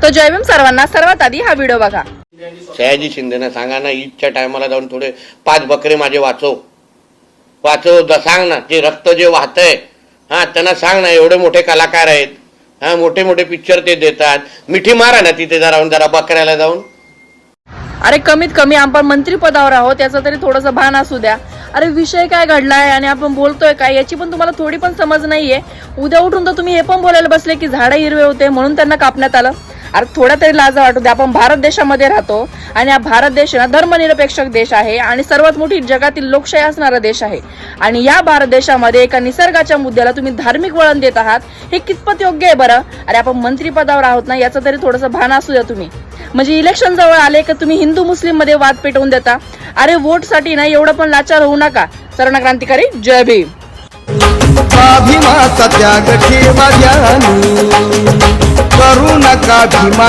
तो जय भीम सर्वांना. सर्वात आधी हा व्हिडिओ बघा. सयाजी शिंदेना सांगा ना, ईदच्या टायमाला जाऊन थोडे 5 बकरे माझे वाचव सांग ना. ते रक्त जे वाहतंय त्यांना सांग ना. एवढे मोठे कलाकार आहेत, मोठे मोठे पिक्चर ते देतात. मिठी मारा ना तिथे जरा बकऱ्याला जाऊन. अरे कमीत कमी आपण मंत्रिपदावर आहोत याचं तरी थोडंसं भान असू द्या. अरे विषय काय घडलाय आणि आपण बोलतोय काय याची पण तुम्हाला थोडी पण समज नाहीये. उद्या उठून तर तुम्ही हे पण बोलायला बसले की झाडं हिरवे होते म्हणून त्यांना कापण्यात आलं. अरे थोडा तरी लाज वाटू द्या. आपण भारत देशामध्ये राहतो आणि हा भारत देश ना धर्मनिरपेक्ष देश आहे आणि सर्वात मोठी जगातील लोकशाही असणारा देश आहे. आणि या भारत देशामध्ये एका निसर्गाच्या मुद्द्याला तुम्ही धार्मिक वळण देत आहात, हे कितपत योग्य आहे बरं? अरे आपण मंत्रिपदावर आहोत ना, याचं तरी थोडंसं भान असू द्या तुम्ही. म्हणजे इलेक्शन जवळ आले का तुम्ही हिंदू मुस्लिम मध्ये वाद पेटवून देता. अरे वोट साठी ना एवढं पण लाचार होऊ नका. सर्ण क्रांतिकारी जय भीम. भीमा सत्याग्रही करू नका भीमा.